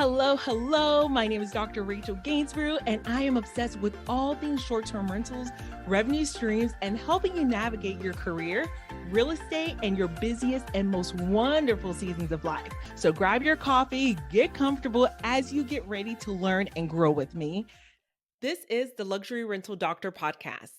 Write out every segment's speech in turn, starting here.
Hello, hello. My name is Dr. Rachel Gainsbrugh, and I am obsessed with all things short term rentals, revenue streams, and helping you navigate your career, real estate, and your busiest and most wonderful seasons of life. So grab your coffee, get comfortable as you get ready to learn and grow with me. This is the Luxury Rental Doctor Podcast.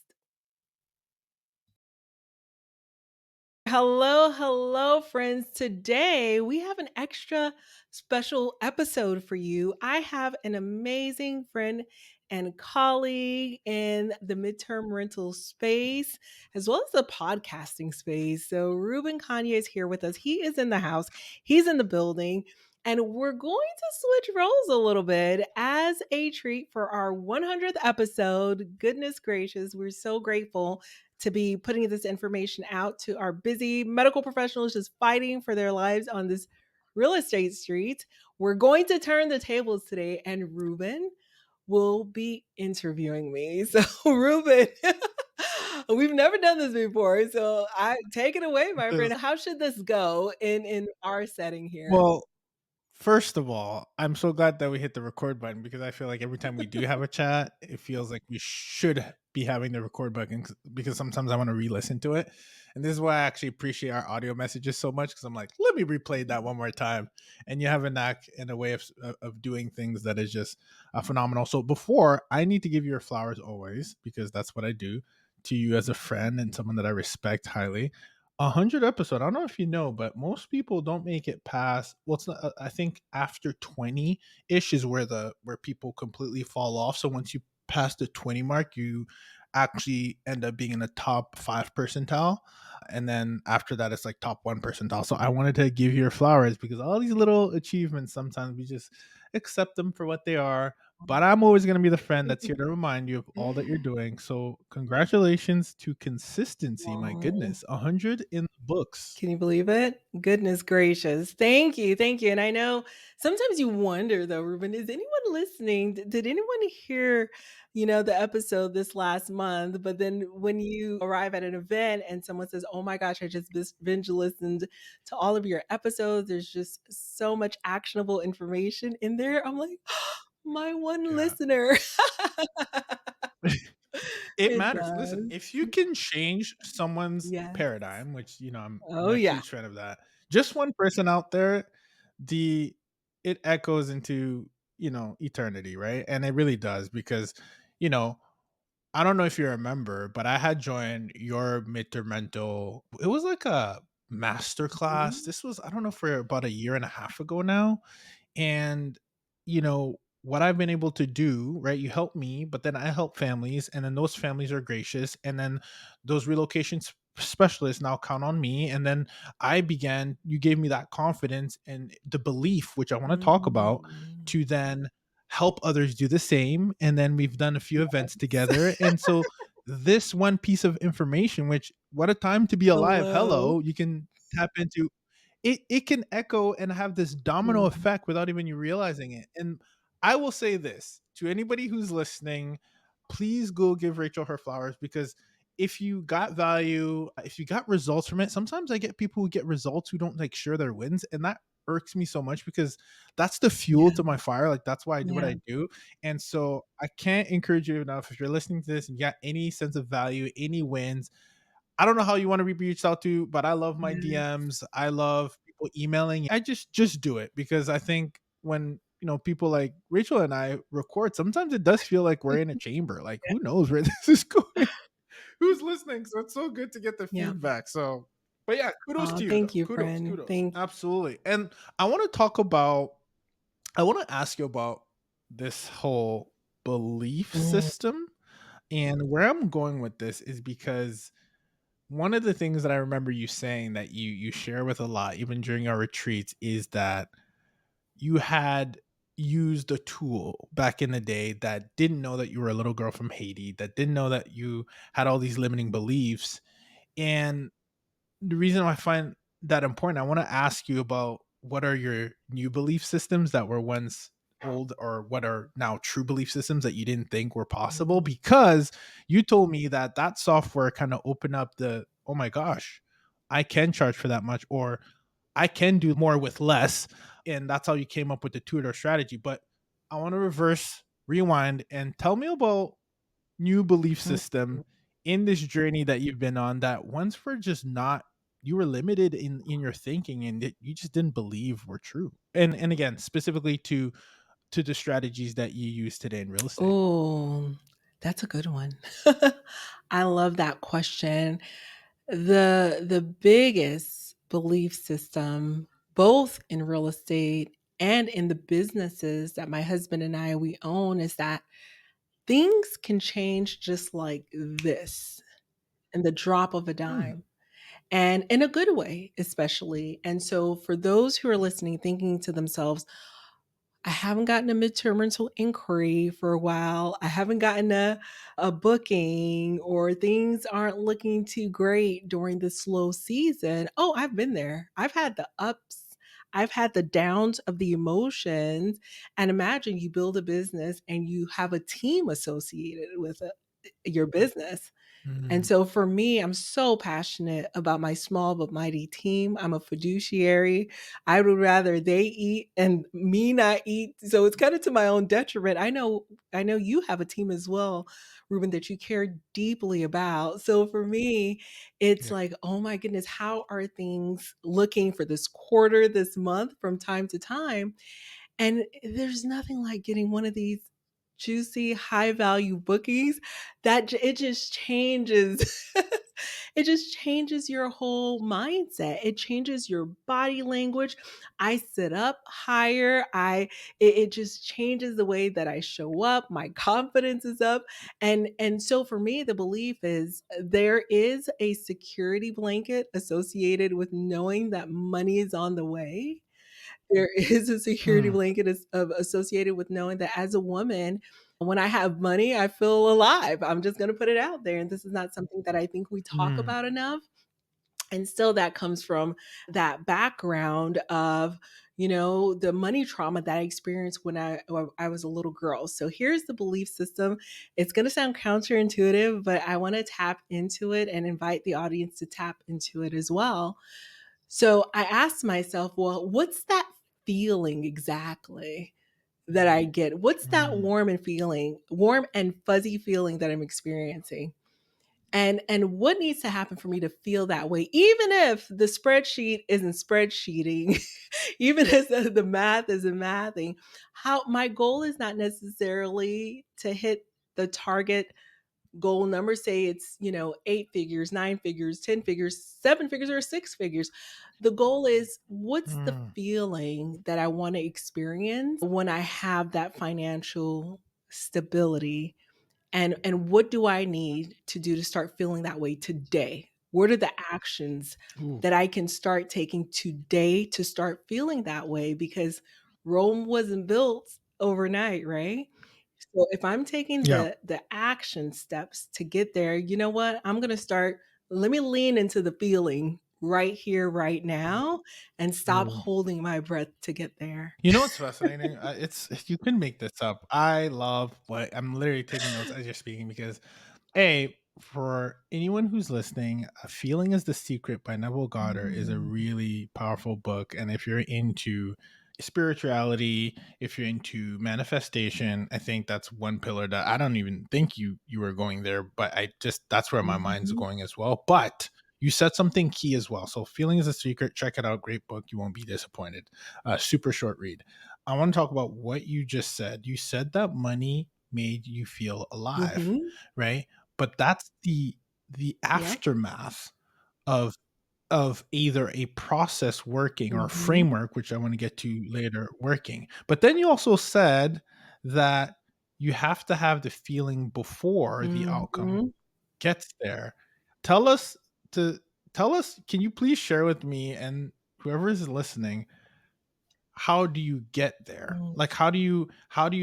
Hello, hello, friends. Today we have an extra special episode for you. I have an amazing friend and colleague in the midterm rental space, as well as the podcasting space. So, Ruben Kanya is here with us. He is in the house, he's in the building. And we're going to switch roles a little bit as a treat for our 100th episode. Goodness gracious, we're so grateful to be putting this information out to our busy medical professionals just fighting for their lives on this real estate street. We're going to turn the tables today, and Ruben will be interviewing me. So, Ruben, we've never done this before. So, I take it away, my friend. Yes. How should this go in our setting here? Well, first of all, I'm so glad that we hit the record button because I feel like every time we do have a chat, it feels like we should be having the record button because sometimes I want to re-listen to it. And this is why I actually appreciate our audio messages so much because I'm like, let me replay that one more time. And you have a knack and a way of doing things that is just phenomenal. So before, I need to give you your flowers always because that's what I do to you as a friend and someone that I respect highly. 100 episode. I don't know if you know, but most people don't make it past. Well, it's not. I think after 20 ish is where people completely fall off. So once you pass the 20 mark, you actually end up being in the top 5 percentile, and then after that, it's like top 1 percentile. So I wanted to give you your flowers because all these little achievements sometimes we just accept them for what they are. But I'm always going to be the friend that's here to remind you of all that you're doing. So, congratulations to consistency. My Wow. goodness, 100 in the books. Can you believe it? Goodness gracious. Thank you. Thank you. And I know sometimes you wonder though, Ruben, is anyone listening? Did anyone hear, the episode this last month? But then when you arrive at an event and someone says, "Oh my gosh, I just binge listened to all of your episodes. There's just so much actionable information in there." I'm like, my one Yeah. listener. It It matters. Listen, does. if you can change someone's Yes. paradigm, which I'm Oh a yeah. huge fan of that. Just one person out there, the it echoes into, eternity, right? And it really does because, you know, I don't know if you remember, but I had joined your midterm mental. It was like a master class. Mhm. This was, I don't know, for about a year and a half ago now. And, what I've been able to do, right? You help me, but then I help families, and then those families are gracious. And then those specialists now count on me. And then you gave me that confidence and the belief, which I want to talk about, Mm. to then help others do the same. And then we've done a few events Yes. together. And so, this one piece of information, which what a time to be alive. Hello. Hello, you can tap into it can echo and have this domino Mm. effect without even you realizing it. And I will say this to anybody who's listening, please go give Rachel her flowers because if you got value, if you got results from it, sometimes I get people who get results who don't like share their wins, and that irks me so much because that's the fuel Yeah, to my fire. Like that's why I do what yeah, I do. And so I can't encourage you enough. If you're listening to this and you got any sense of value, any wins, I don't know how you want to be reached out to, but I love my yes, DMs. I love people emailing. I just do it because I think when people like Rachel and I record, sometimes it does feel like we're in a chamber. Like yeah. who knows where this is going? Who's listening? So it's so good to get the Yeah. feedback. So, but yeah, kudos Aw, to you thank though. you, Kudos, friend. kudos. Thank Absolutely. And I want to talk about. I want to ask you about this whole belief mm, system, and where I'm going with this is because one of the things that I remember you saying that you share with a lot, even during our retreats, is that you had used a tool back in the day that didn't know that you were a little girl from Haiti, that didn't know that you had all these limiting beliefs. And the reason I find that important, I want to ask you about what are your new belief systems that were once old or what are now true belief systems that you didn't think were possible, mm, because you told me that that software kind of opened up the, oh my gosh, I can charge for that much, or I can do more with less. and that's how you came up with the two-door strategy. But I want to reverse rewind and tell me about new belief Mhm. system in this journey that you've been on that once were just not, you were limited in your thinking and that you just didn't believe were true. And again, specifically to the strategies that you use today in real estate. Oh, that's a good one. I love that question. The biggest belief system, both in real estate and in the businesses that my husband and I we own, is that things can change just like this in the drop of a Mm, dime, and in a good way, especially. And so, for those who are listening, thinking to themselves, I haven't gotten a midterm rental inquiry for a while. I haven't gotten a booking, or things aren't looking too great during the slow season. Oh, I've been there. I've had the ups, I've had the downs of the emotions. And imagine you build a business and you have a team associated with it, your business. And mm, so for me, I'm so passionate about my small but mighty team. I'm a fiduciary. I would rather they eat and me not eat. So it's kind of to my own detriment. I know you have a team as well, Ruben, that you care deeply about. So for me, it's yeah. like, oh my goodness, how are things looking for this quarter, this month from time to time? And there's nothing like getting one of these juicy, high value bookies it just changes. It just changes your whole mindset. It changes your body language. I sit up higher. It just changes the way that I show up. My confidence is up. And so for me, the belief is there is a security blanket associated with knowing that money is on the way. There is a security Mm, blanket associated with knowing that as a woman, when I have money, I feel alive. I'm just gonna put it out there, and this is not something that I think we talk mm, about enough. And still that comes from that background of, the money trauma that I experienced when I was a little girl. So here's the belief system. It's gonna sound counterintuitive, but I wanna tap into it and invite the audience to tap into it as well. So I asked myself, well, what's that feeling exactly that I get? What's that mm. warm and fuzzy feeling that I'm experiencing? And what needs to happen for me to feel that way, even if the spreadsheet isn't spreadsheeting, even if the math isn't mathing. How my goal is not necessarily to hit the target goal number, say it's, 8 figures, 9 figures, 10 figures, 7 figures, or 6 figures. The goal is, what's the Mm. feeling that I want to experience when I have that financial stability, and what do I need to do to start feeling that way today? What are the actions Ooh. that I can start taking today to start feeling that way? Because Rome wasn't built overnight, right? So if I'm taking Yeah. the action steps to get there, you know what? I'm gonna start. Let me lean into the feeling right here, right now, and stop Ooh. holding my breath to get there. You know what's fascinating? It's you can make this up. I love what I'm literally taking notes as you're speaking because for anyone who's listening, Feeling is the Secret by Neville Goddard is a Mm. really powerful book. And if you're into spirituality, if you're into manifestation, I think that's one pillar that I don't even think you were going there, but I just that's where my mind's Mhm. going as well. But you said something key as well. So Feeling is the Secret, check it out. Great book. You won't be disappointed. Super short read. I want to talk about what you just said. You said that money made you feel alive, Mhm. right? But that's the Yep. aftermath of either a process working or a Mhm. framework, which I want to get to later, working. But then you also said that you have to have the feeling before the outcome Mhm. gets there. Tell us to tell us, can you please share with me and whoever is listening, how do you get there? Mm. Like how do you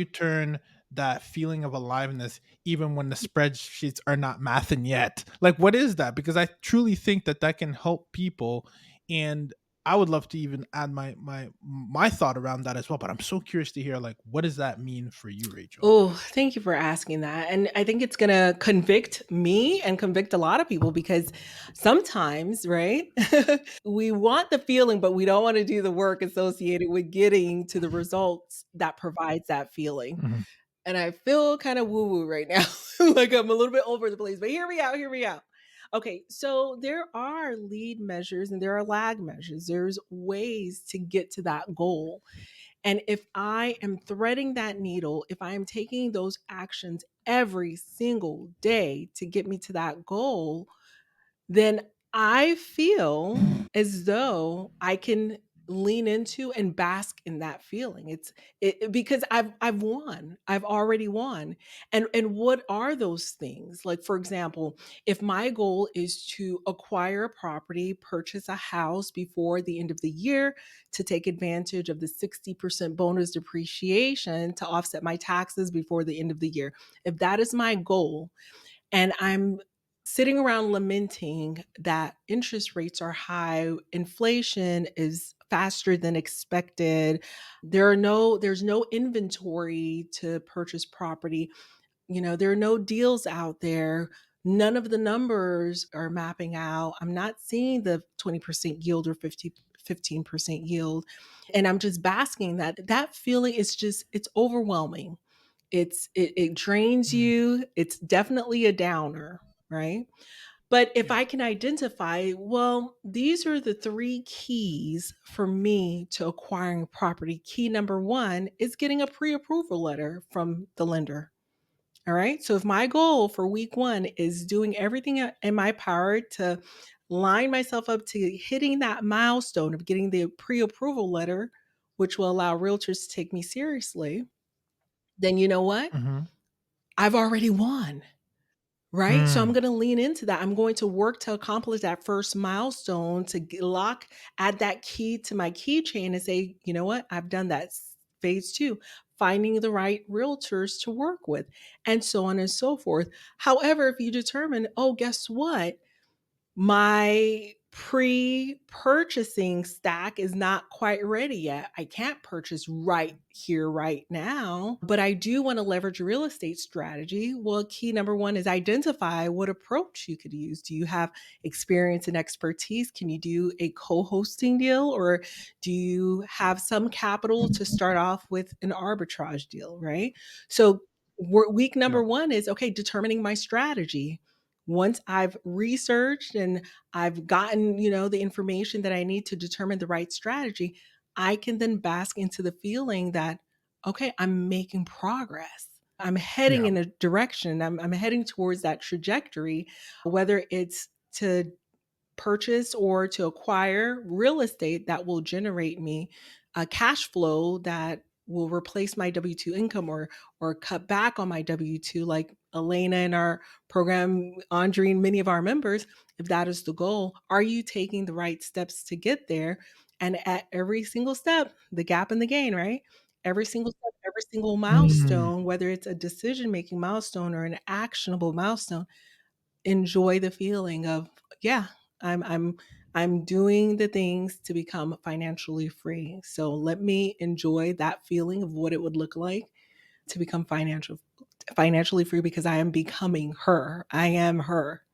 turn that feeling of aliveness even when the spreadsheets are not mathing yet? Like what is that? Because I truly think that that can help people, and I would love to even add my thought around that as well. But I'm so curious to hear, like, what does that mean for you, Rachel? Oh, thank you for asking that. And I think it's going to convict me and convict a lot of people because sometimes, right? We want the feeling, but we don't want to do the work associated with getting to the results that provides that feeling. Mhm, And I feel kind of woo woo right now. Like I'm a little bit over the place, but hear me out, hear me out. Okay, so there are lead measures and there are lag measures. There's ways to get to that goal. And if I am threading that needle, if I am taking those actions every single day to get me to that goal, then I feel as though I can lean into and bask in that feeling. Because I've won. I've already won. And what are those things? Like for example, if my goal is to acquire a property, purchase a house before the end of the year to take advantage of the 60% bonus depreciation to offset my taxes before the end of the year. If that is my goal, and I'm sitting around lamenting that interest rates are high, inflation is faster than expected. There's no inventory to purchase property. You know, there are no deals out there. None of the numbers are mapping out. I'm not seeing the 20% yield or 15% yield. And I'm just basking that feeling is just it's overwhelming. It drains mm, you. It's definitely a downer, right? But if yeah, I can identify, well, these are the three keys for me to acquiring property. Key number one is getting a pre-approval letter from the lender. All right. So if my goal for week one is doing everything in my power to line myself up to hitting that milestone of getting the pre-approval letter, which will allow realtors to take me seriously, then you know what? mhm, I've already won, right? So I'm mm, going to lean into that. I'm going to work to accomplish that first milestone to add that key to my keychain and say, you know what? I've done that. Phase two, finding the right realtors to work with, and so on and so forth. However, if you determine, oh, guess what? My pre-purchasing stack is not quite ready yet. I can't purchase right here, right now, but I do want to leverage a real estate strategy. Well, key number one is identify what approach you could use. Do you have experience and expertise? Can you do a co hosting deal, or do you have some capital to start off with an arbitrage deal, right? So, week number yeah, one is okay, determining my strategy. Once I've researched and I've gotten, the information that I need to determine the right strategy, I can then bask into the feeling that, okay, I'm making progress. I'm heading yeah, in a direction. I'm heading towards that trajectory, whether it's to purchase or to acquire real estate that will generate me a cash flow that will replace my W2 income or cut back on my W2 like Elena in our program, Andre and many of our members, if that is the goal, are you taking the right steps to get there? And at every single step, the gap and the gain, right? Every single step, every single mm, milestone, whether it's a decision making milestone or an actionable milestone, enjoy the feeling of, yeah, I'm I'm I'm doing the things to become financially free. So let me enjoy that feeling of what it would look like to become financially free because I am becoming her. I am her.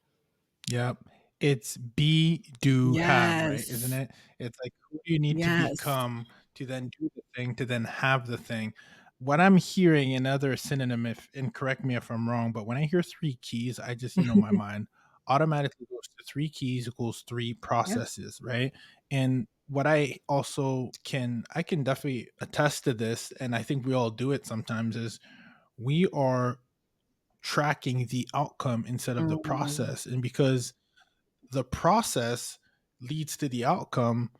yep. It's be, do, have, right? Isn't Yes. it? It's like, who do you need to Yes. become to then do the thing, to then have the thing? What I'm hearing, another synonym, if and correct me if I'm wrong, but when I hear three keys, I just, my mind automatically goes to three keys equals three Yeah. processes, right? And what I also I can definitely attest to this, and I think we all do it sometimes, is we are tracking the outcome instead of the Mm, process. And because the process leads to the outcome,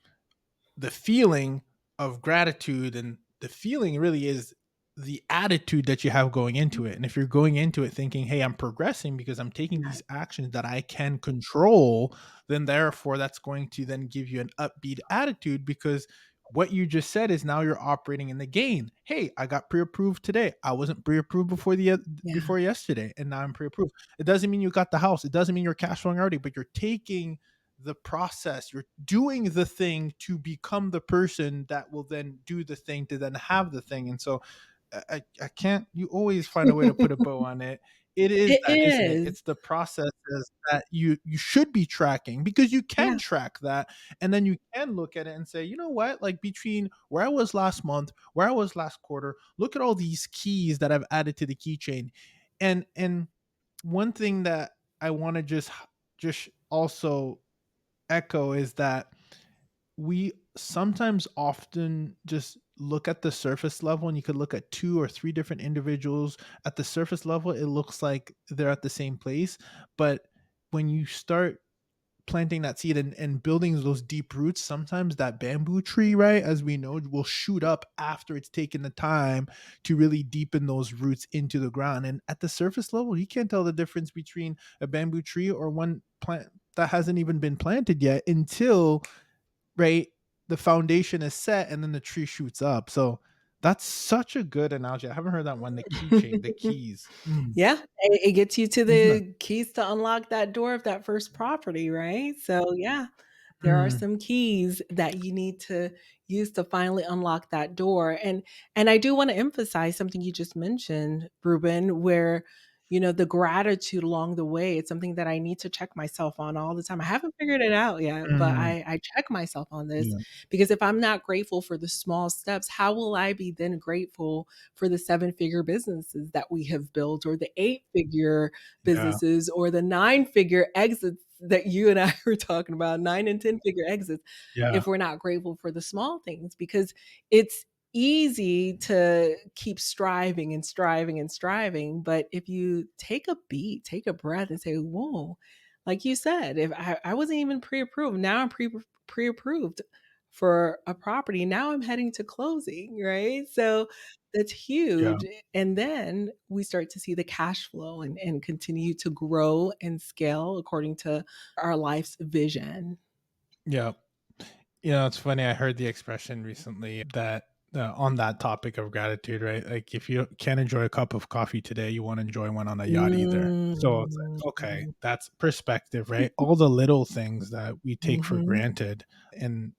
the feeling of gratitude and the feeling really is the attitude that you have going into it. And if you're going into it thinking, hey, I'm progressing because I'm taking yeah. these actions that I can control, then therefore that's going to then give you an upbeat attitude because what you just said is now you're operating in the gain. Hey, I got pre-approved today. I wasn't pre-approved Yeah. before yesterday, and now I'm pre-approved. It doesn't mean you got the house. It doesn't mean you're cash flowing already, but you're taking the process. You're doing the thing to become the person that will then do the thing to then have the thing. And so I can't. You always find a way to put a bow on it. It is It that, isn't it? is. It's the processes that you should be tracking, because you can Yeah. track that, and then you can look at it and say, you know what? Like, between where I was last month, where I was last quarter, look at all these keys that I've added to the keychain, and one thing that I want to just also echo is that we sometimes often just look at the surface level, and you could look at two or three different individuals at the surface level, it looks like they're at the same place. But when you start planting that seed and building those deep roots, sometimes that bamboo tree, right, as we know, will shoot up after it's taken the time to really deepen those roots into the ground. And at the surface level, you can't tell the difference between a bamboo tree or one plant that hasn't even been planted yet, until, right, the foundation is set and then the tree shoots up. So that's such a good analogy. I haven't heard that one. The keychain, the keys. Yeah, it gets you to Isn't that? the keys to unlock that door of that first property, right? So, yeah, there are Mm, some keys that you need to use to finally unlock that door, and I do wanna emphasize something you just mentioned, Ruben, where, the gratitude along the way, it's something that I need to check myself on all the time. I haven't figured it out yet, but mm, I check myself on this yeah, because if I'm not grateful for the small steps, how will I be then grateful for the seven-figure businesses that we have built or the eight-figure yeah, businesses or the nine-figure exits that you and I were talking about, 9 and 10-figure exits, yeah, if we're not grateful for the small things because it's easy to keep striving and striving and striving, but if you take a beat, take a breath and say, "Whoa," like you said, if I wasn't even pre-approved, now I'm pre-approved for a property, now I'm heading to closing, right? So that's yeah, huge, and then we start to see the cash flow and continue to grow and scale according to our life's vision. yeah. You know, it's funny. I heard the expression recently that, on that topic of gratitude, right? Like, if you can't enjoy a cup of coffee today, you won't enjoy one on a yacht either. So it's Mm. like, okay, that's perspective, right? All the little things that we take for Mhm. granted. And,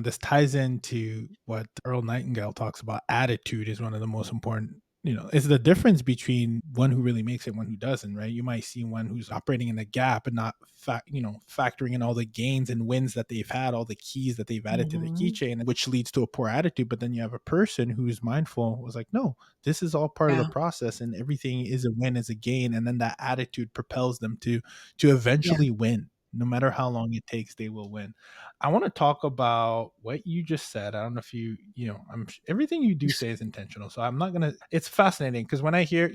this ties into what Earl Nightingale talks about. Attitude is one of the most important. It's the difference between one who really makes it and one who doesn't, right? You might see one who's operating in the gap and not factoring in all the gains and wins that they've had, all the keys that they've added to the Mhm. keychain, which leads to a poor attitude. But then you have a person who's mindful, was like, no, this is all part of the Yeah, process, and everything is a win, is a gain. And then that attitude propels them to yeah. eventually win. No matter how long it takes, they will win. I want to talk about what you just said. I don't know if everything you do say is intentional. So I'm not going to, it's fascinating because when I hear,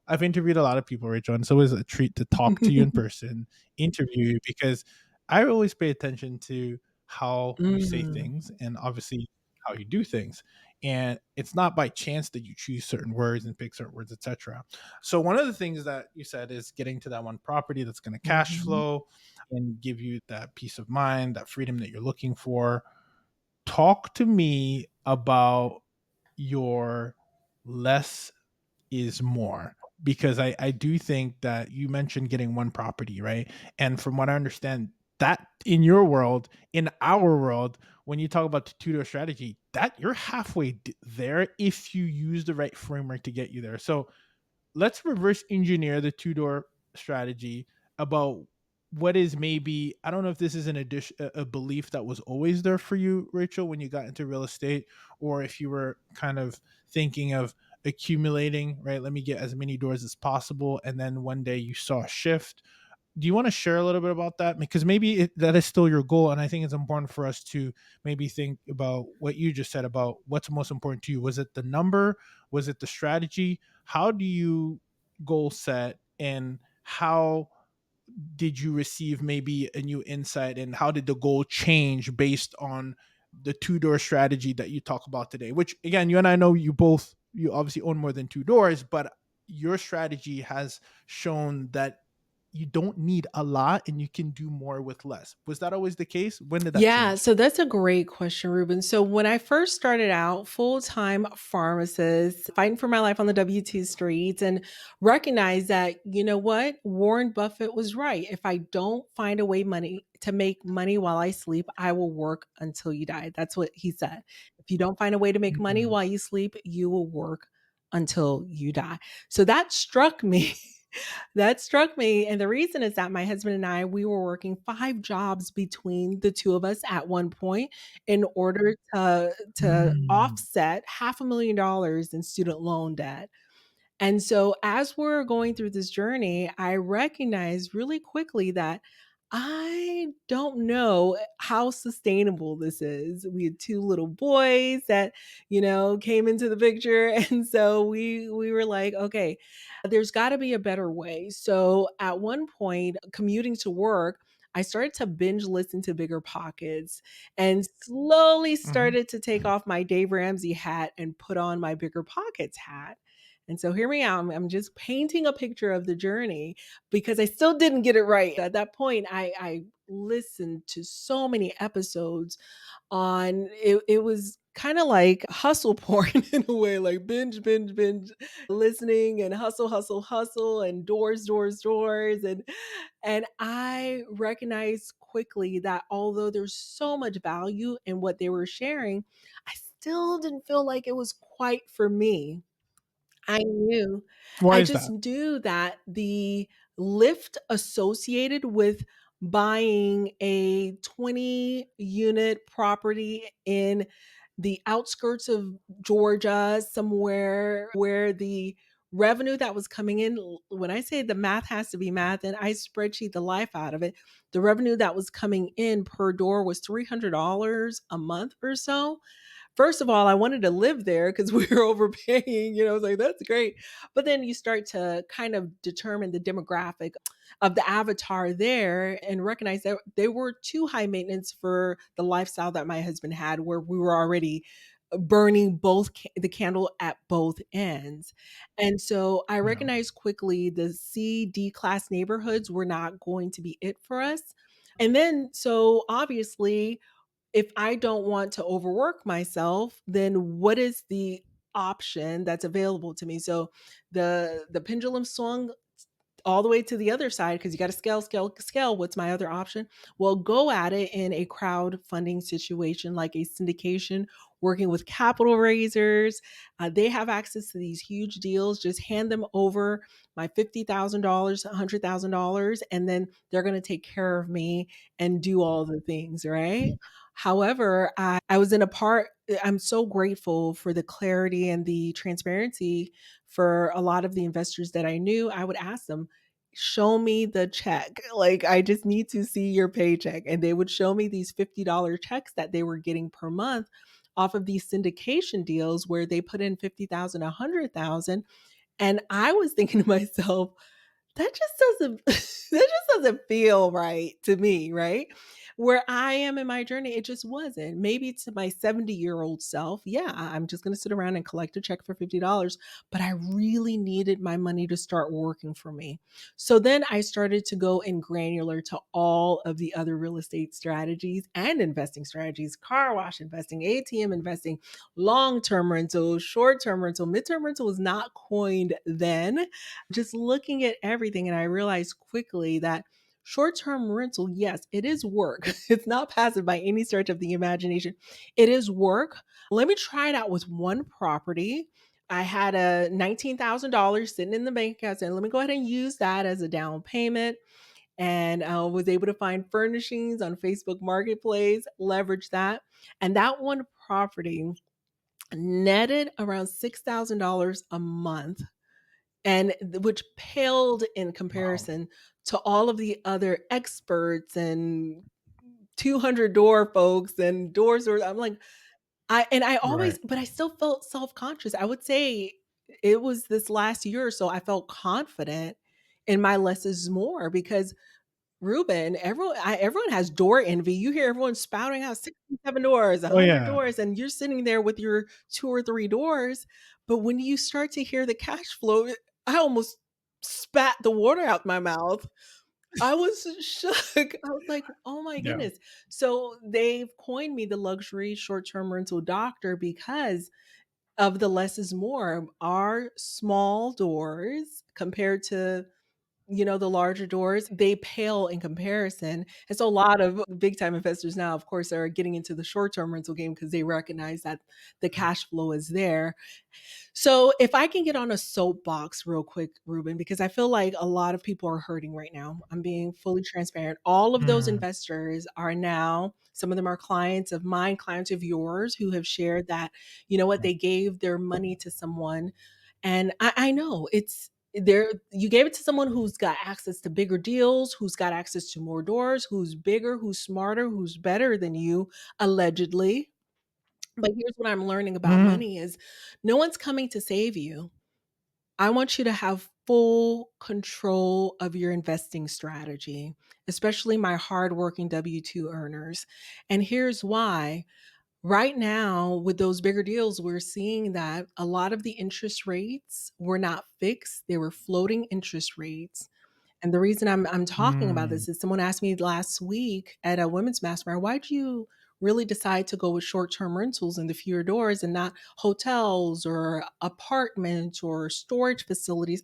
I've interviewed a lot of people, Rachel, and it's always a treat to talk to you in person, interview you, because I always pay attention to how you say Mm. things and obviously how you do things. And it's not by chance that you choose certain words and pick certain words, etc. So one of the things that you said is getting to that one property that's going to cash Mhm. flow and give you that peace of mind, that freedom that you're looking for. Talk to me about your less is more, because I do think that you mentioned getting one property, right? And from what I understand, that in your world, in our world, when you talk about the two-door strategy, that you're halfway there if you use the right framework to get you there. So let's reverse engineer the two-door strategy about what is, maybe, I don't know if this is an addition, a belief that was always there for you, Rachel, when you got into real estate, or if you were kind of thinking of accumulating, right? Let me get as many doors as possible, and then one day you saw a shift. Do you want to share a little bit about that? Because maybe that is still your goal, and I think it's important for us to maybe think about what you just said about what's most important to you. Was it the number? Was it the strategy? How do you goal set, and how did you receive maybe a new insight, and how did the goal change based on the two-door strategy that you talk about today? Which, again, you and I know, you obviously own more than two doors, but your strategy has shown that you don't need a lot and you can do more with less. Was that always the case? When did that Yeah, change? so that's a great question, Ruben. So when I first started out, full-time pharmacist, fighting for my life on the W2 streets and recognized that, you know what? Warren Buffett was right. If I don't find a way money to make money while I sleep, I will work until you die. That's what he said. If you don't find a way to make money Mhm. while you sleep, you will work until you die. So that struck me. That struck me, and the reason is that my husband and I, we were working 5 jobs between the 2 of us at one point in order to Mm. offset half $500,000 in student loan debt. And so as we're going through this journey, I recognized really quickly that I don't know how sustainable this is. We had 2 little boys that, came into the picture. And so we were like, okay, there's got to be a better way. So at one point, commuting to work, I started to binge listen to Bigger Pockets and slowly Mhm. started to take off my Dave Ramsey hat and put on my Bigger Pockets hat. And so here we are. I'm just painting a picture of the journey because I still didn't get it right. At that point, I listened to so many episodes on it was kind of like hustle porn in a way, like binge, binge, binge, listening and hustle, hustle, hustle, and doors, doors, doors. And I recognized quickly that although there's so much value in what they were sharing, I still didn't feel like it was quite for me. I knew. Why I is just that? knew that the lift associated with buying a 20 unit property in the outskirts of Georgia, somewhere where the revenue that was coming in, when I say the math has to be math, and I spreadsheet the life out of it, the revenue that was coming in per door was $300 a month or so. First of all, I wanted to live there because we were overpaying. I was like, that's great. But then you start to kind of determine the demographic of the avatar there and recognize that they were too high maintenance for the lifestyle that my husband had, where we were already burning the candle at both ends. And so I Yeah. recognized quickly the C, D class neighborhoods were not going to be it for us. And then, so obviously, if I don't want to overwork myself, then what is the option that's available to me? So the pendulum swung all the way to the other side because you got to scale, scale, scale. What's my other option? Well, go at it in a crowdfunding situation like a syndication, working with capital raisers. They have access to these huge deals. Just hand them over my $50,000, $100,000, and then they're going to take care of me and do all the things, right? However, I was in a part, I'm so grateful for the clarity and the transparency for a lot of the investors that I knew. I would ask them, show me the check. Like, I just need to see your paycheck. And they would show me these $50 checks that they were getting per month off of these syndication deals where they put in 50,000, 100,000. And I was thinking to myself, that just doesn't that just doesn't feel right to me, right? Where I am in my journey, it just wasn't. Maybe to my 70-year-old self, yeah, I'm just gonna sit around and collect a check for $50, but I really needed my money to start working for me. So then I started to go in granular to all of the other real estate strategies and investing strategies, car wash investing, ATM investing, long-term rental, short-term rental, midterm rental was not coined then, just looking at everything. And I realized quickly that short term rental, yes, it is work. It's not passive by any stretch of the imagination. It is work. Let me try it out with one property. I had a $19,000 sitting in the bank account saying, let me go ahead and use that as a down payment. And I was able to find furnishings on Facebook Marketplace, leverage that. And that one property netted around $6,000 a month, and which paled in Wow. comparison to all of the other experts and 200 door folks and doors. I'm like, I Right. always, but I still felt self-conscious. I would say it was this last year or so I felt confident in my less is more because Ruben, everyone has door envy. You hear everyone spouting out 67 doors, Oh, 100 yeah. doors, and you're sitting there with your 2 or 3 doors. But when you start to hear the cash flow, I almost spat the water out my mouth I was shook. I was like, "Oh my Yeah. goodness." So they've coined me the luxury short-term rental doctor because of the less is more. Our small doors compared to, the larger doors, they pale in comparison. And so a lot of big time investors now, of course, are getting into the short-term rental game because they recognize that the cash flow is there. So, if I can get on a soapbox real quick, Ruben, because I feel like a lot of people are hurting right now. I'm being fully transparent. All of those Mm, investors are now, some of them are clients of mine, clients of yours who have shared that, you know what, they gave their money to someone. And I know it's there, you gave it to someone who's got access to bigger deals, who's got access to more doors, who's bigger, who's smarter, who's better than you, allegedly. But here's what I'm learning about mhm, money is no one's coming to save you. I want you to have full control of your investing strategy, especially my hardworking W-2 earners. And here's why. Right now, with those bigger deals, we're seeing that a lot of the interest rates were not fixed, they were floating interest rates. And the reason I'm talking about mm, this is someone asked me last week at a women's mastermind, why'd you really decide to go with short-term rentals and the fewer doors and not hotels or apartments or storage facilities?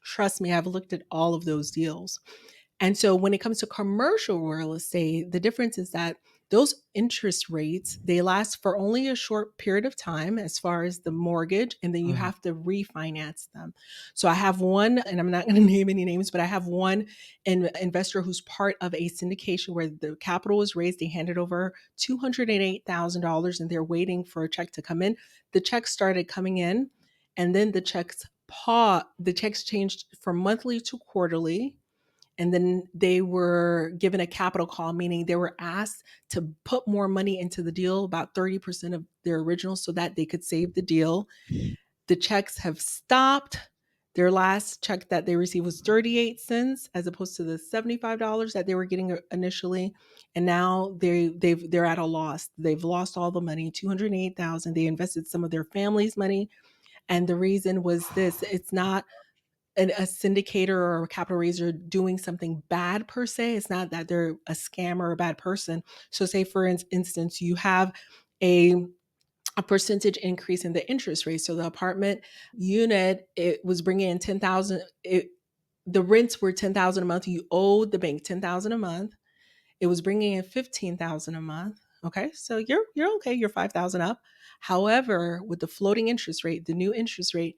Trust me, I've looked at all of those deals. And so when it comes to commercial real estate, the difference is that those interest rates, they last for only a short period of time as far as the mortgage, and then you mm, have to refinance them. So I have one, and I'm not going to name any names, but I have one investor who's part of a syndication where the capital was raised. They handed over $208,000 and they're waiting for a check to come in. The check started coming in, and then the checks changed from monthly to quarterly, and then they were given a capital call, meaning they were asked to put more money into the deal, about 30% of their original, so that they could save the deal. The checks have stopped. Their last check that they received was 38 cents as opposed to the $75 that they were getting initially. And now they're at a loss. They've lost all the money, 208,000. They invested some of their family's money. And the reason was this, it's not a syndicator or a capital raiser doing something bad per se. It's not that they're a scam or a bad person. So, say for instance, you have a a percentage increase in the interest rate. So the apartment unit, it was bringing in 10,000. The rents were 10,000 a month. You owed the bank 10,000 a month. It was bringing in 15,000 a month. Okay, so you're okay. You're 5,000 up. However, with the floating interest rate, the new interest rate,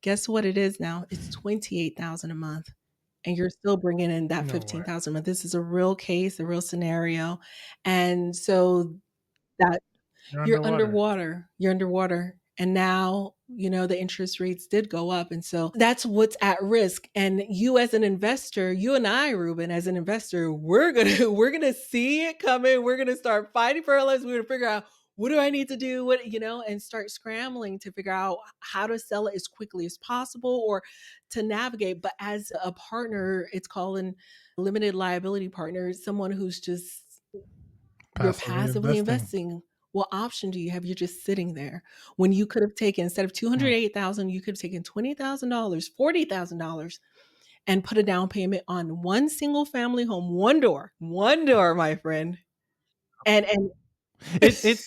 guess what it is now? It's 28,000 a month, and you're still bringing in that no way. 15,000 a month. This is a real case, a real scenario, and so that You're underwater. you're underwater, and now, the interest rates did go up, and so that's what's at risk, and you as an investor, you and I, Ruben, as an investor, we're gonna we're gonna see it coming, we're gonna start fighting for our lives, we're gonna figure out, "What do I need to do?" And start scrambling to figure out how to sell it as quickly as possible or to navigate, but as a partner, it's called an limited liability partner, someone who's just you're Passively passively investing. investing. What option do you have? You're just sitting there. When you could have taken, instead of Mm. 208,000, you could have taken $20,000, $40,000 and put a down payment on one single family home, one door, my friend. And It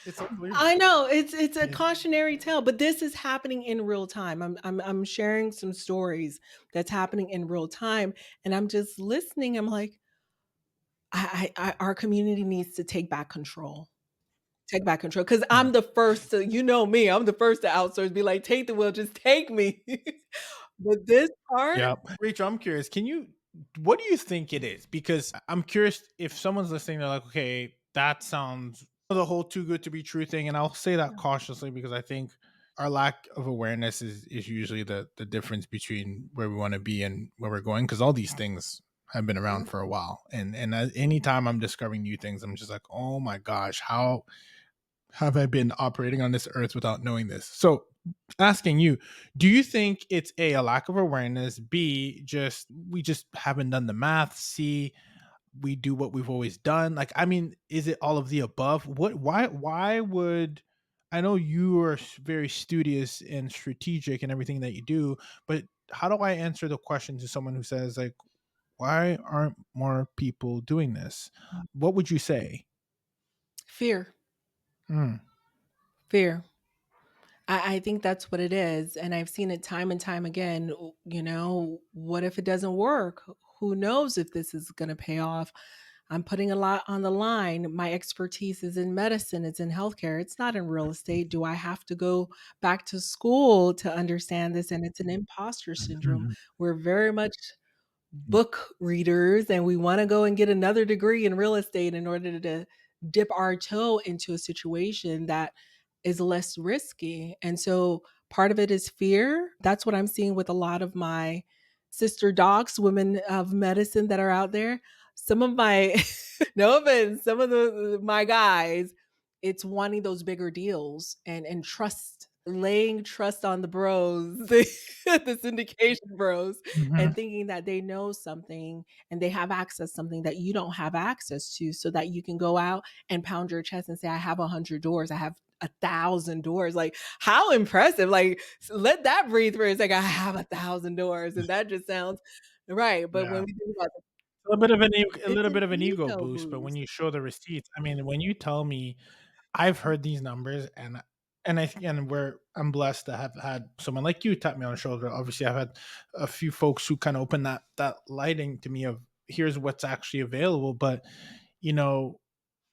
it's unbelievable. I know it's a It cautionary tale, but this is happening in real time. I'm sharing some stories that's happening in real time, and I'm just listening. I'm like, our community needs to take back control. Take back control, because 'cause yeah. I'm the first to, me, I'm the first to outsource, be like, "Take the wheel, just take me." But this part, Yeah. Rachel, I'm curious. Can you what do you think it is? Because I'm curious if someone's listening, they're like, okay, that sounds the whole too good to be true thing. And I'll say that cautiously because I think our lack of awareness is usually the difference between where we want to be and where we're going. Cause all these things have been around yeah, for a while. And anytime I'm discovering new things, I'm just like, oh my gosh, how have I been operating on this earth without knowing this? So, asking you, do you think it's a lack of awareness, B, just we just haven't done the math, C, we do what we've always done? Like, I mean, is it all of the above? Why would I know you are very studious and strategic in everything that you do, but how do I answer the question to someone who says like Why aren't more people doing this? What would you say? Fear, Mm, fear. I think that's what it is. And I've seen it time and time again. What if it doesn't work? Who knows if this is going to pay off? I'm putting a lot on the line. My expertise is in medicine, it's in healthcare, it's not in real estate. Do I have to go back to school to understand this? And it's an imposter syndrome. mhm, We're very much book readers and we want to go and get another degree in real estate in order to dip our toe into a situation that is less risky. And so part of it is fear. That's what I'm seeing with a lot of my sister docs, women of medicine that are out there. Some of my no offense, some of the my guys, it's wanting those bigger deals and trust, laying trust on the bros, the syndication bros, mhm. and thinking that they know something and they have access something that you don't have access to, so that you can go out and pound your chest and say, I have 100 doors, I have 1,000 doors. Like, how impressive. Like, let that breathe for a second. I have 1,000 doors. And that just sounds right. But when Yeah. we think about it, A little bit of a it's little an bit of an ego ego boost, but when boost. you show the receipts, I mean, when you tell me I've heard these numbers, and I think, and where I'm blessed to have had someone like you tap me on the shoulder. Obviously, I've had a few folks who kind of open that lighting to me of here's what's actually available. But you know,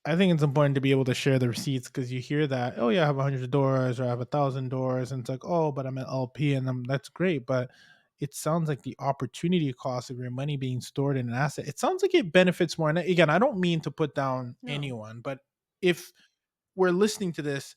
I think it's important to be able to share the receipts because you hear that, oh yeah, I have 100 doors or I have 1,000 doors, and it's like, oh, but I'm an LP, and that's great, but it sounds like the opportunity cost of your money being stored in an asset. It sounds like it benefits more. And again, I don't mean to put down No. anyone, but if we're listening to this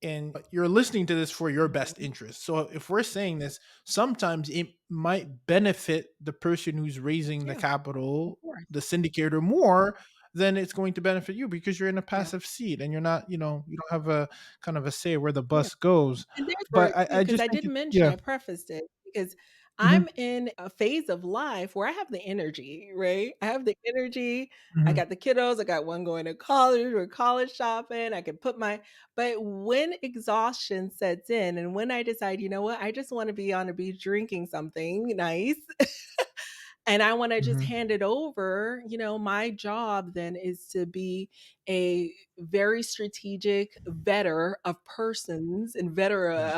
and you're listening to this for your best Mhm. interest. So if we're saying this, sometimes it might benefit the person who's raising the Yeah, of capital, course. the syndicator more than it's going to benefit you because you're in a Yeah. passive seat and you're not, you don't have a kind of a say where the Yeah. bus goes. And therefore, But too, I because just I think didn't it, mention, yeah. I prefaced it because Hmm. I'm in a phase of life where I have the energy, right? I have the energy. I Hmm. got the kiddos. I got one going to college or college shopping. I can put my, but when exhaustion sets in and when I decide, you know what, I just want to be on a beach drinking something nice, and I want to just Hmm. hand it over, my job then is to be a very strategic vetter of persons and vetter Yeah.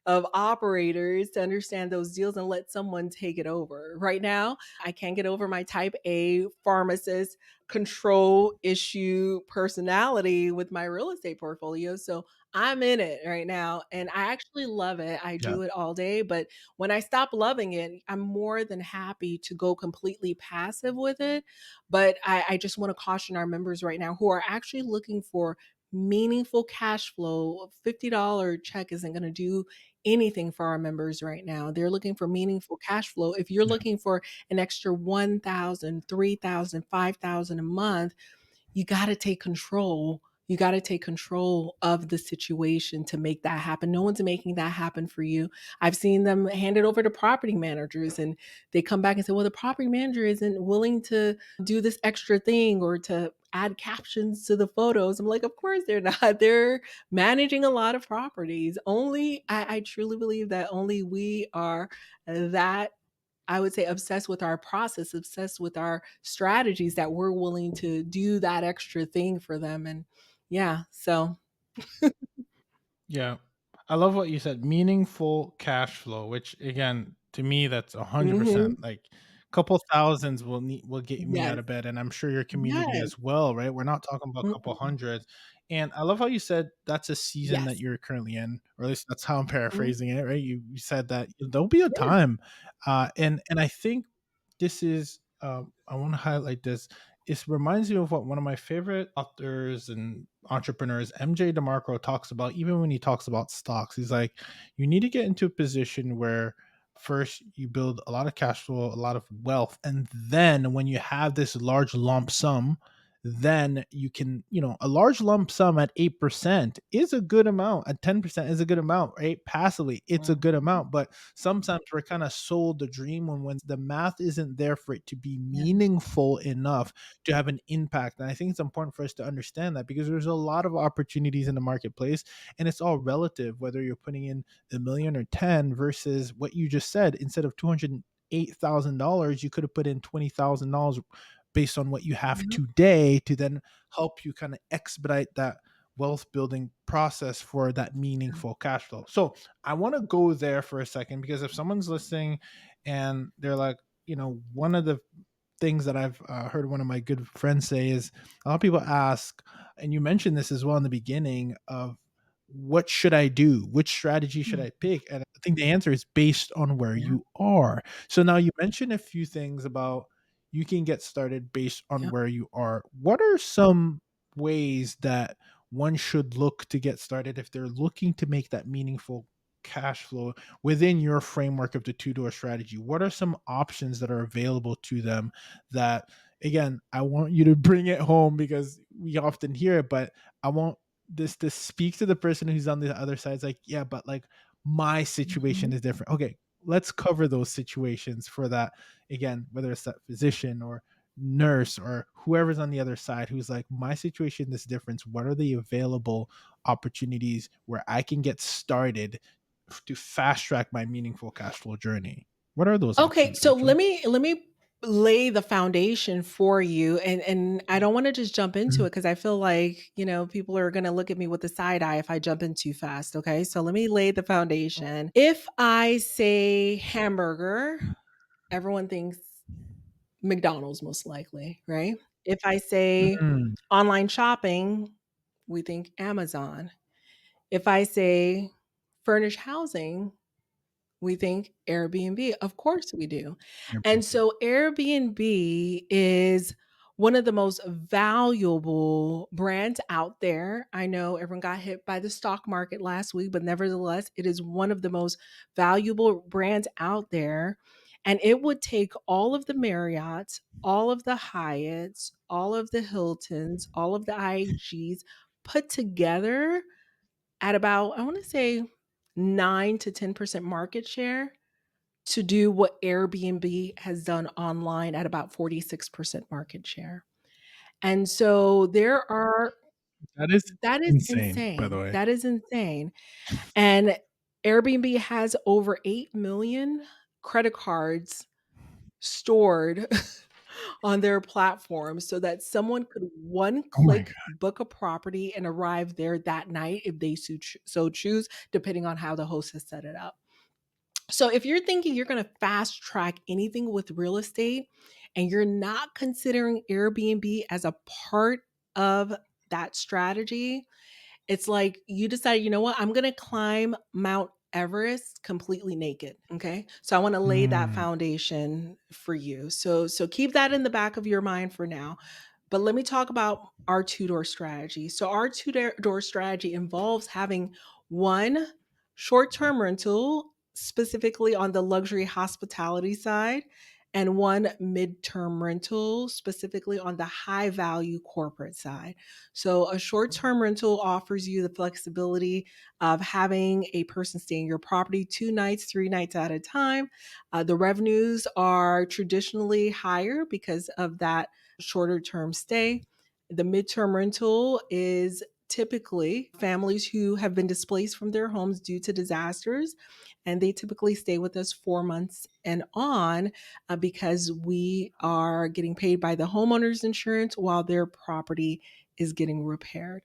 of operators to understand those deals and let someone take it over. Right now, I can't get over my type A pharmacist control issue personality with my real estate portfolio. So I'm in it right now and I actually love it. I Yeah. do it all day, but when I stop loving it, I'm more than happy to go completely passive with it. But I just want to caution our members right now who are actually looking for meaningful cash flow. A $50 check isn't going to do anything for our members right now. They're looking for meaningful cash flow. If you're Yeah. looking for an extra 1,000, 3,000, 5,000 a month, you got to take control. You got to take control of the situation to make that happen. No one's making that happen for you. I've seen them hand it over to property managers and they come back and say, well, the property manager isn't willing to do this extra thing or to add captions to the photos. I'm like, of course they're not. They're managing a lot of properties. I truly believe that only we are that, I would say, obsessed with our process, obsessed with our strategies, that we're willing to do that extra thing for them. And yeah, so Yeah. I love what you said, meaningful cash flow, which again, to me, that's mhm. 100%. Like a couple thousands will get me out Yes, of bed. And I'm sure your community yes, as well, right? We're not talking about a couple mm-mm, hundreds. And I love how you said that's a season that yes, you're currently in, or at least that's how I'm mhm, paraphrasing it, right? You said that there'll be a yeah, time. And I think this is I want to highlight this. It reminds me of what one of my favorite authors and entrepreneurs, MJ DeMarco, talks about. Even when he talks about stocks, he's like, you need to get into a position where first you build a lot of cash flow, a lot of wealth, and then when you have this large lump sum, then you can, a large lump sum at 8% is a good amount. At 10% is a good amount, right? Passively, it's a good mhm, amount. But sometimes we're kind of sold the dream when the math isn't there for it to be yeah, meaningful enough to have an impact. And I think it's important for us to understand that because there's a lot of opportunities in the marketplace and it's all relative, whether you're putting in a million or 10 versus what you just said, instead of 200 $8,000, you could have put in $20,000 based on what you have Yeah, today to then help you kind of expedite that wealth building process for that yeah, meaningful cash flow. So I want to go there for a second, because if someone's listening and they're like, one of the things that I've heard one of my good friends say is, a lot of people ask, and you mentioned this as well in the beginning, of what should I do? Which strategy should mm, I pick? And I think the answer is based on where yeah, you are. So now you mentioned a few things about you can get started based on yeah. where you are. What are some ways that one should look to get started if they're looking to make that meaningful cash flow within your framework of the two door strategy? What are some options that are available to them that, again, I want you to bring it home, because we often hear it, but I want this to speak to the person who's on the other side. It's like, yeah, but like my situation Mhm. is different. Okay, let's cover those situations for that. Again, whether it's that physician or nurse or whoever's on the other side who's like, my situation is different. What are the available opportunities where I can get started to fast track my meaningful cash flow journey? What are those Okay, options, so Rachel? let me lay the foundation for you, and I don't wanna just jump into Mhm. it because I feel like, people are gonna look at me with a side eye if I jump in too fast, okay? So let me lay the foundation. If I say hamburger, everyone thinks McDonald's most likely, right? If I say Mm, online shopping, we think Amazon. If I say furnished housing, we think Airbnb. Of course we do. And Airbnb. so Airbnb is one of the most valuable brands out there. I know everyone got hit by the stock market last week, but nevertheless, it is one of the most valuable brands out there. And it would take all of the Marriotts, all of the Hyatts, all of the Hiltons, all of the IHGs put together at about, I want to say, 9 to 10% market share to do what Airbnb has done online at about 46% market share. And so there are That is that is insane, by the insane. way. That is insane. And Airbnb has over 8 million credit cards stored on their platform so that someone could one Oh my click book a property and arrive there that night if they so choose, depending on how the host has set it up. So if you're thinking you're going to fast track anything with real estate and you're not considering Airbnb as a part of that strategy, it's like you decided, you know what? I'm going to climb Mount Everest completely naked, okay? So I want to lay that God. foundation for you. So keep that in the back of your mind for now. But let me talk about our two-door strategy. So our two-door strategy involves having one short-term rental specifically on the luxury hospitality side and one midterm rental specifically on the high value corporate side. So a short-term rental offers you the flexibility of having a person stay in your property 2 nights, 3 nights at a time. The revenues are traditionally higher because of that shorter term stay. The midterm rental is typically families who have been displaced from their homes due to disasters, and they typically stay with us 4 months and on because we are getting paid by the homeowner's insurance while their property is getting repaired.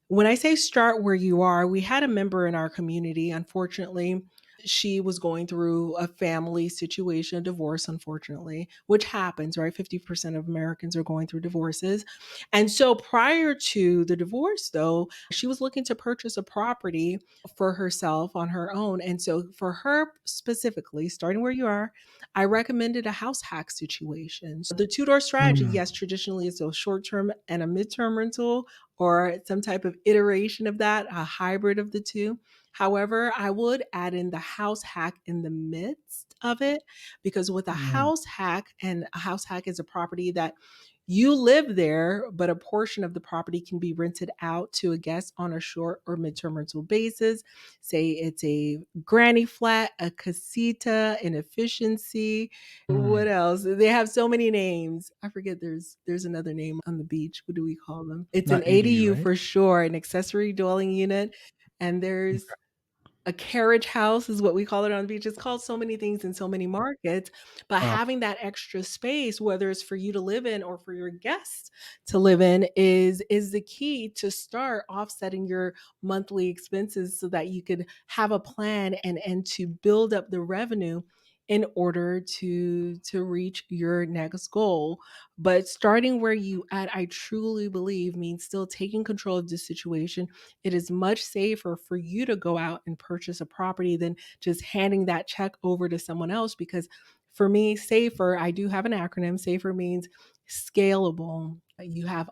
When I say start where you are, we had a member in our community, unfortunately, she was going through a family situation, a divorce, unfortunately, which happens, right? 50% of Americans are going through divorces. And so prior to the divorce, though, she was looking to purchase a property for herself on her own. And so for her specifically, starting where you are, I recommended a house hack situation. So the two-door strategy, Mm, yes, traditionally is a short-term and a midterm rental or some type of iteration of that, a hybrid of the two. However, I would add in the house hack in the midst of it because with a mm, house hack, and a house hack is a property that you live there, but a portion of the property can be rented out to a guest on a short or midterm rental basis. Say it's a granny flat, a casita, an efficiency. What mm. else? They have so many names. I forget there's another name on the beach. What do we call them? It's an Not ADU, ADU right? for sure, an accessory dwelling unit. And there's Okay. a carriage house is what we call it on the beach. It's called so many things in so many markets, but Uh, having that extra space, whether it's for you to live in or for your guests to live in, is the key to start offsetting your monthly expenses so that you could have a plan and to build up the revenue in order to reach your next goal. But starting where you at, I truly believe, means still taking control of the situation. It is much safer for you to go out and purchase a property than just handing that check over to someone else. Because for me, safer, I do have an acronym. Safer means scalable. You have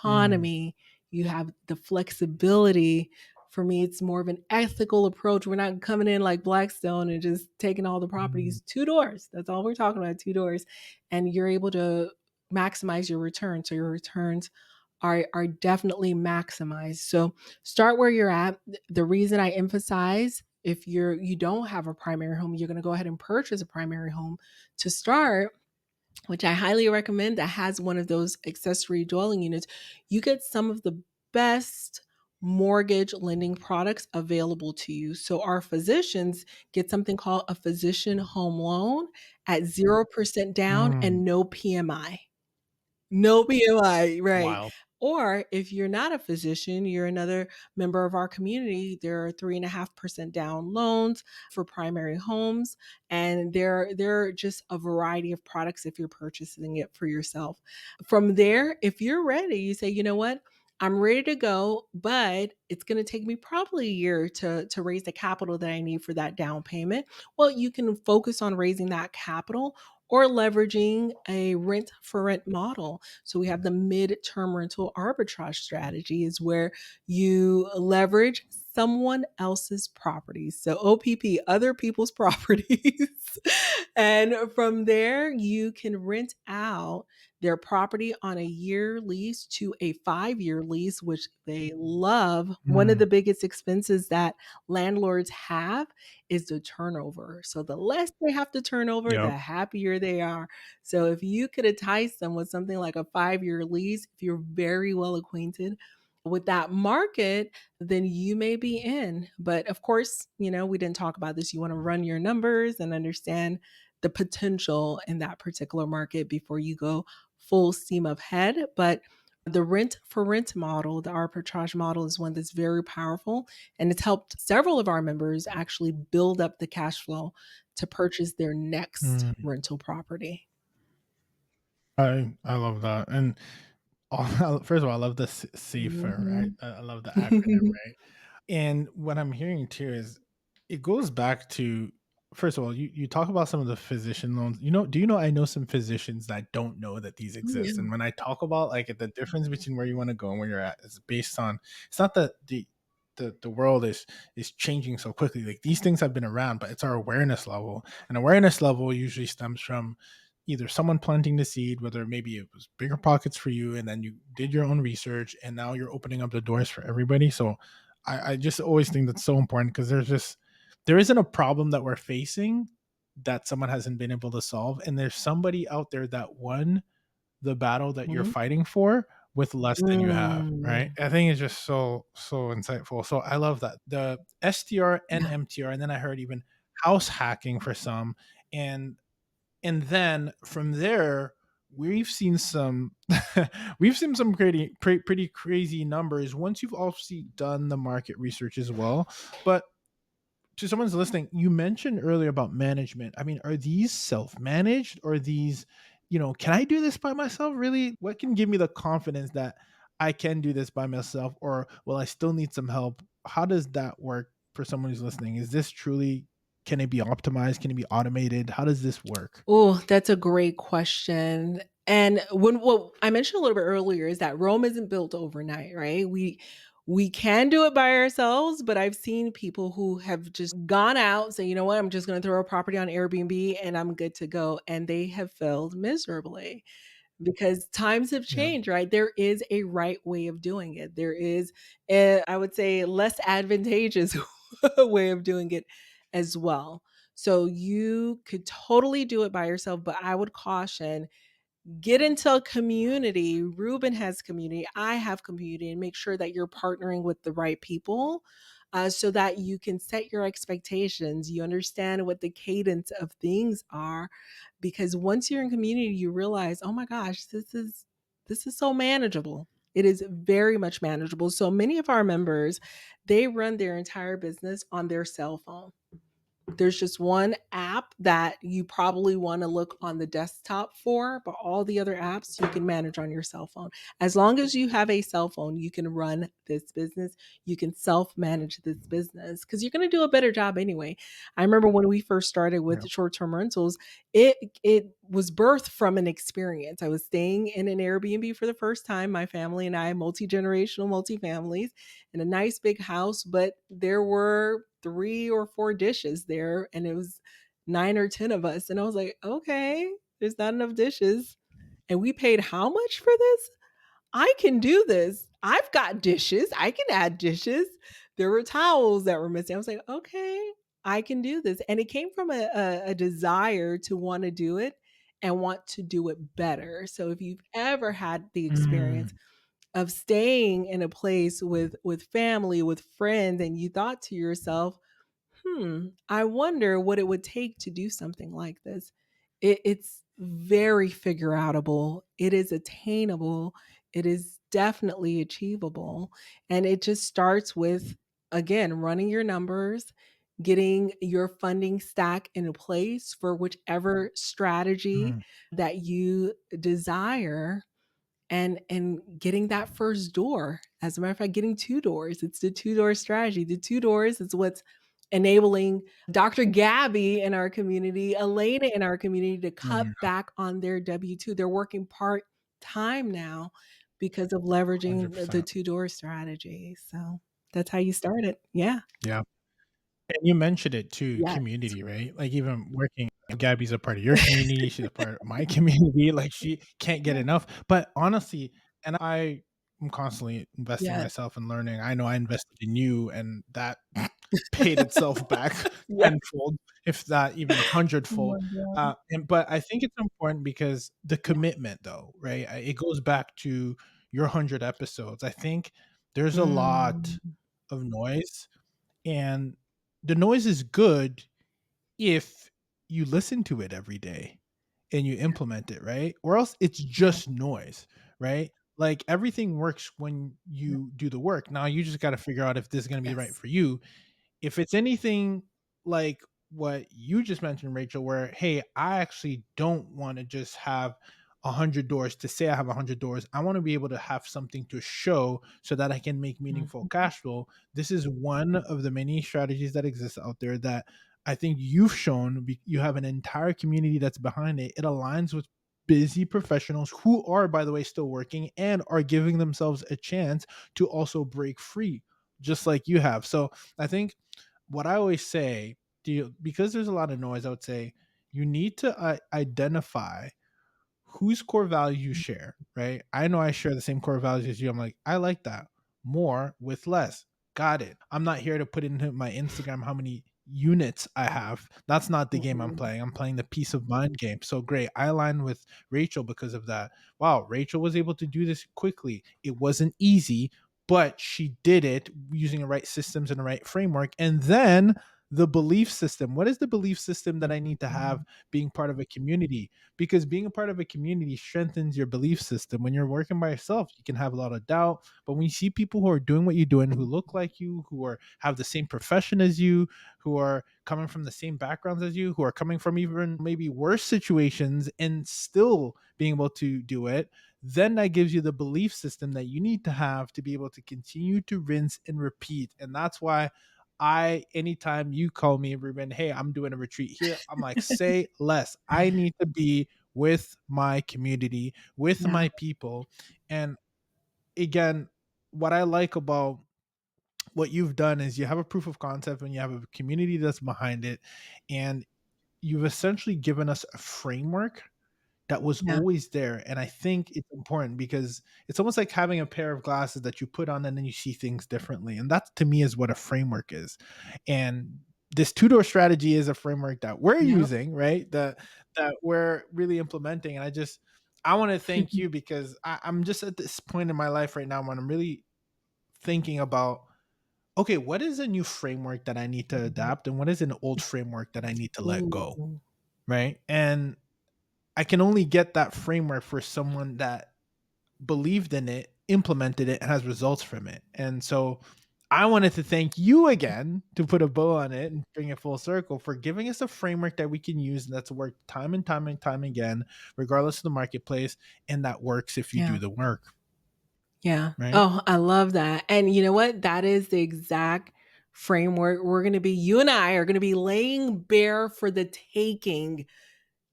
mm, autonomy, you have the flexibility. For me, it's more of an ethical approach. We're not coming in like Blackstone and just taking all the mm, properties, two doors. That's all we're talking about, two doors. And you're able to maximize your return. So your returns are definitely maximized. So start where you're at. The reason I emphasize, if you don't have a primary home, you're going to go ahead and purchase a primary home to start, which I highly recommend, that has one of those accessory dwelling units. You get some of the best mortgage lending products available to you. So our physicians get something called a physician home loan at 0% down mm. and no PMI. No BMI, right. Wild. Or if you're not a physician, you're another member of our community, there are 3.5% down loans for primary homes. And there are just a variety of products if you're purchasing it for yourself. From there, if you're ready, you say, you know what? I'm ready to go, but it's going to take me probably a year to raise the capital that I need for that down payment. Well, you can focus on raising that capital or leveraging a rent for rent model. So we have the mid-term rental arbitrage strategy, is where you leverage someone else's properties. So OPP, other people's properties. And from there, you can rent out their property on a year lease to a 5-year lease, which they love. One of Mm, the biggest expenses that landlords have is the turnover. So the less they have to turn over, the yep. happier they are. So if you could entice them with something like a 5-year lease, if you're very well acquainted with that market, then you may be in. But of course, we didn't talk about this. You want to run your numbers and understand the potential in that particular market before you go full steam ahead. But the rent for rent model, the arbitrage model, is one that's very powerful. And it's helped several of our members actually build up the cash flow to purchase their next Mm. rental property. I love that, and first of all, I love the safer, right? Mhm. I love the acronym, right? And what I'm hearing too is it goes back to, first of all, you talk about some of the physician loans. Do you know I know some physicians that don't know that these Oh, exist. yeah. And when I talk about like the difference between where you want to go and where you're at is based on, it's not that the world is changing so quickly. Like these things have been around, but it's our awareness level. And awareness level usually stems from either someone planting the seed, whether maybe it was bigger pockets for you, and then you did your own research, and now you're opening up the doors for everybody. So I just always think that's so important because there isn't a problem that we're facing that someone hasn't been able to solve. And there's somebody out there that won the battle that you're Mhm. fighting for with less than you have, right? Mm. I think it's just so insightful. So I love that. The STR and Yeah. MTR, and then I heard even house hacking for some. And then from there, we've seen some we've seen some pretty crazy numbers once you've obviously done the market research as well. But to someone's listening, you mentioned earlier about management. I mean, are these self-managed, or are these, can I do this by myself? Really? What can give me the confidence that I can do this by myself, or will I still need some help? How does that work for someone who's listening? Is this truly, can it be optimized? Can it be automated? How does this work? Oh, that's a great question. And when what I mentioned a little bit earlier is that Rome isn't built overnight, right? We can do it by ourselves, but I've seen people who have just gone out, say, you know what, I'm just going to throw a property on Airbnb and I'm good to go, and they have failed miserably because times have Yeah. changed, right? There is a right way of doing it. There is, I would say, less advantageous way of doing it as well. So you could totally do it by yourself, but I would caution, get into a community. Ruben has community. I have community, and make sure that you're partnering with the right people. so that you can set your expectations. You understand what the cadence of things are, because once you're in community, you realize, oh my gosh, this is so manageable. It is very much manageable. So many of our members, they run their entire business on their cell phone. There's just one app that you probably want to look on the desktop for, but all the other apps you can manage on your cell phone. As long as you have a cell phone, you can run this business. You can self manage this business because you're going to do a better job anyway. I remember when we first started Yeah. with short term rentals, it was birthed from an experience. I was staying in an Airbnb for the first time, my family and I, multi generational, multi families, in a nice big house, but there were 3 or 4 dishes there, and it was 9 or 10 of us. And I was like, okay, there's not enough dishes. And we paid how much for this? I can do this. I've got dishes. I can add dishes. There were towels that were missing. I was like, okay, I can do this. And it came from a desire to want to do it and want to do it better. So if you've ever had the experience Mm, of staying in a place with family, with friends, and you thought to yourself, I wonder what it would take to do something like this. It's very figure outable. It is attainable. It is definitely achievable. And it just starts with, again, running your numbers, getting your funding stack in place for whichever strategy mm, that you desire, and getting that first door. As a matter of fact, getting 2 doors. It's the 2-door strategy. The 2 doors is what's enabling Dr. Gabby in our community, Elena in our community to oh my cut back on their W-2. They're working part-time now because of God, leveraging the 100%. 2-door strategy. So, that's how you start it. Yeah. Yeah. And you mentioned it too, Yes. community, right? Like even working, Gabby's a part of your community, she's a part of my community, like she can't get Yeah. enough. But honestly, and I am constantly investing Yes. myself and learning. I know I invested in you and that paid itself back Yeah. tenfold, if not even a Oh my hundredfold. god. And but I think it's important because the Yeah. commitment though, right? It goes back to your 100 episodes. I think there's a lot Mm. of noise, and the noise is good if you listen to it every day and you implement it, right? Or else it's Yeah. just noise, right? Like everything works when Yeah. you do the work. Now you just got to figure out if this is going to be right Yes. for you. If it's anything like what you just mentioned, Rachel, where, hey, I actually don't want to just have 100 doors to say I have 100 doors. I want to be able to have something to show so that I can make meaningful Mhm. cash flow. This is one of the many strategies that exist out there that I think you've shown. You have an entire community that's behind it. It aligns with busy professionals who are, by the way, still working and are giving themselves a chance to also break free, just like you have. So I think what I always say, because there's a lot of noise, I would say you need to identify whose core values you share, right? I know I share the same core values as you. I'm like, I like that. More with less. Got it. I'm not here to put into my Instagram how many units I have. That's not the game I'm Mhm. playing. I'm playing the peace of mind game. So great. I align with Rachel because of that. Wow, Rachel was able to do this quickly. It wasn't easy, but she did it using the right systems and the right framework. And then the belief system. What is the belief system that I need to have Mhm. being part of a community? Because being a part of a community strengthens your belief system. When you're working by yourself, you can have a lot of doubt, but when you see people who are doing what you're doing, who look like you, who are have the same profession as you, who are coming from the same backgrounds as you, who are coming from even maybe worse situations and still being able to do it, then that gives you the belief system that you need to have to be able to continue to rinse and repeat. And that's why anytime you call me, Ruben, hey, I'm doing a retreat here, I'm like, say less. I need to be with my community, with Yeah. my people. And again, what I like about what you've done is you have a proof of concept and you have a community that's behind it. And you've essentially given us a framework that was Yeah. always there. And I think it's important because it's almost like having a pair of glasses that you put on and then you see things differently. And that to me is what a framework is. And this two-door strategy is a framework that we're Yep. using, right? That we're really implementing. And I want to thank you because I'm just at this point in my life right now when I'm really thinking about okay, what is a new framework that I need to adapt, and what is an old framework that I need to let go, Ooh, right? And I can only get that framework for someone that believed in it, implemented it, and has results from it. And so I wanted to thank you again, to put a bow on it and bring it full circle, for giving us a framework that we can use and that's worked time and time and time again, regardless of the marketplace, and that works if you yeah. do the work, Yeah. right? Oh, I love that. And you know what? That is the exact framework we're going to be, you and I are going to be laying bare for the taking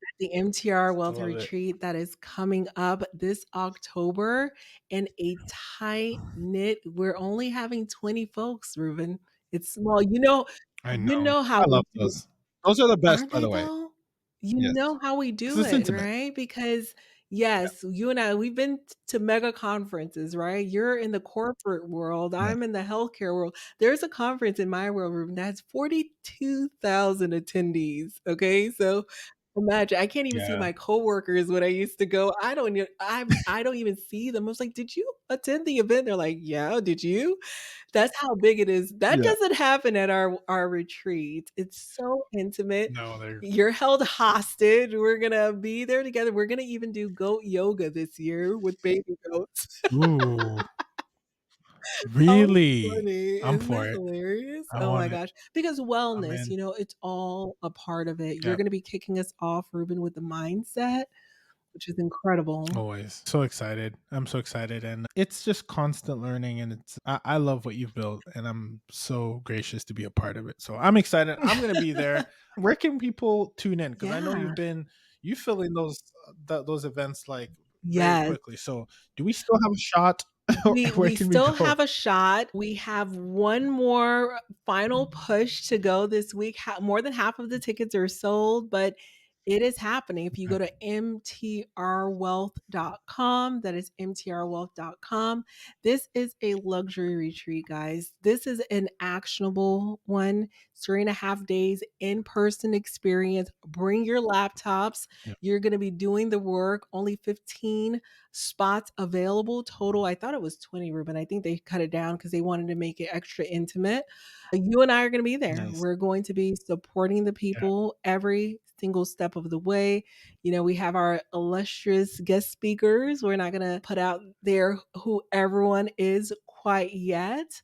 at the MTR I Wealth love it. Retreat that is coming up this October in a tight knit. We're only having 20 folks, Ruben. It's small. I You know. know how I we love do. those. Those are the best, Aren't by they the way. though? You Yes, know how we because do it's it, intimate. right? Because yes, you and I, we've been to mega conferences, right? You're in the corporate world, Yeah, I'm in the healthcare world. There's a conference in my world room that's 42,000 attendees. Okay. So imagine I can't even see yeah, my coworkers when I used to go. I don't even see them. I was like, did you attend the event? They're like, yeah, did you? That's how big it is. That yeah. doesn't happen at our retreat. It's so intimate. No, they're You're held hostage. We're gonna be there together. We're gonna even do goat yoga this year with baby goats. ooh, How really? funny. I'm Isn't for that it. hilarious? I Oh want my it. gosh. Because I'm wellness, in. it's all a part of it. You're Yeah. gonna be kicking us off, Ruben, with the mindset, which is incredible. Always. So excited. I'm so excited. And it's just constant learning. And I love what you've built. And I'm so gracious to be a part of it. So I'm excited. I'm going to be there. Where can people tune in? Because I know Yeah. you fill in those events like very Yes. quickly. So do we still have a shot? Or where We can we still go? have a shot. We have one more final push to go this week. More than half of the tickets are sold, but it is happening. If you go to mtrwealth.com, that is mtrwealth.com. This is a luxury retreat, guys. This is an actionable one. 3.5 days in person experience. Bring your laptops. Yeah. You're going to be doing the work. Only 15 spots available total. I thought it was 20, Ruben. I think they cut it down because they wanted to make it extra intimate. You and I are going to be there. Nice. We're going to be supporting the Yeah. people every single step of the way. We have our illustrious guest speakers. We're not going to put out there who everyone is quite yet.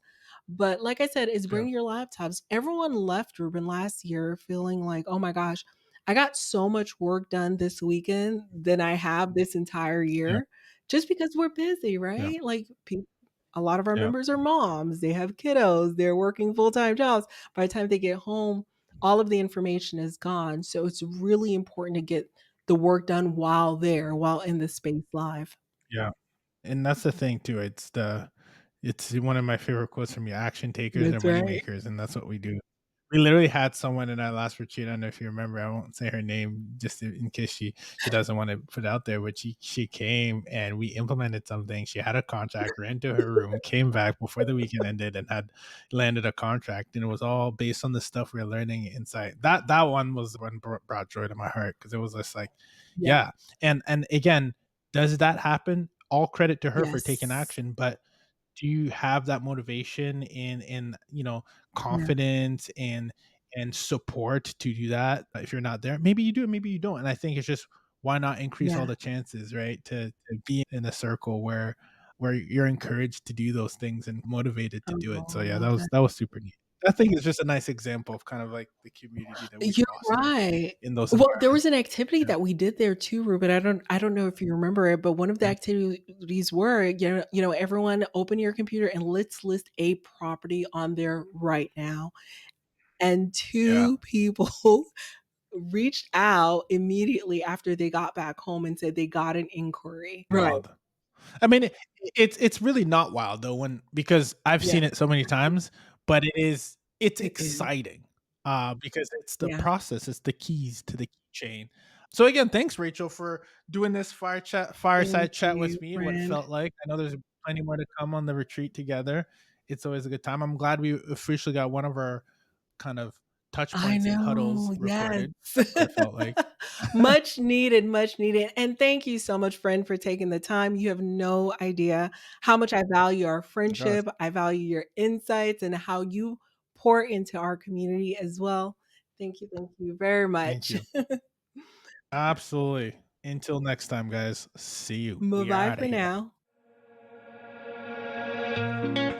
But like I said, is Yeah. bring your laptops. Everyone left Ruben last year feeling like, oh my gosh, I got so much work done this weekend than I have this entire Yeah. year just because we're busy, Yeah. right? Like a lot of our Yeah. members are moms, they have kiddos, they're working full-time jobs. By the time they get home, all of the information is gone. So it's really important to get the work done while in the space live. Yeah. And that's the thing too. It's one of my favorite quotes from you. Action takers are That's money right. makers, and that's what we do. We literally had someone in our last retreat. I don't know if you remember. I won't say her name just in case she doesn't want to put it out there. But she came and we implemented something. She had a contract, ran to her room, came back before the weekend ended, and had landed a contract. And it was all based on the stuff we were learning inside. That one was the one brought joy to my heart because it was just like, Yeah. yeah. And again, does that happen? All credit to her for taking Yes. action, but do you have that motivation and Yeah. confidence and support to do that? If you're not there, maybe you do, maybe you don't. And I think it's just, why not increase all Yeah. the chances, right? To be in a circle where you're encouraged to do those things and motivated to do it. Oh, So I yeah, love that. that was super neat. I think it's just a nice example of kind of like the community that we You're foster right. in those Well, there was environments. an activity Yeah. that we did there too, Ruben. I don't know if you remember it, but one of the Yeah. activities were, everyone open your computer and let's list a property on there right now. And Yeah. two people reached out immediately after they got back home and said they got an inquiry. Right. Wild. I mean, it's really not wild though, because I've Yeah, seen it so many times, but it's it is. exciting, because it's the Yeah. process, it's the keys to the chain. So again, thanks Rachel for doing this Thank fireside chat you, with me, what it friend. felt like. I know there's plenty more to come on the retreat together. It's always a good time. I'm glad we officially got one of our kind of touch I points and huddles know, yes. recorded. That's what it felt like. Much needed, much needed, and thank you so much, friend, for taking the time. You have no idea how much I value our My gosh, friendship. I value your insights and how you pour into our community as well. Thank you very thank much. you. Absolutely. Until next time, guys. See you. We are Bye-bye out of for here. now.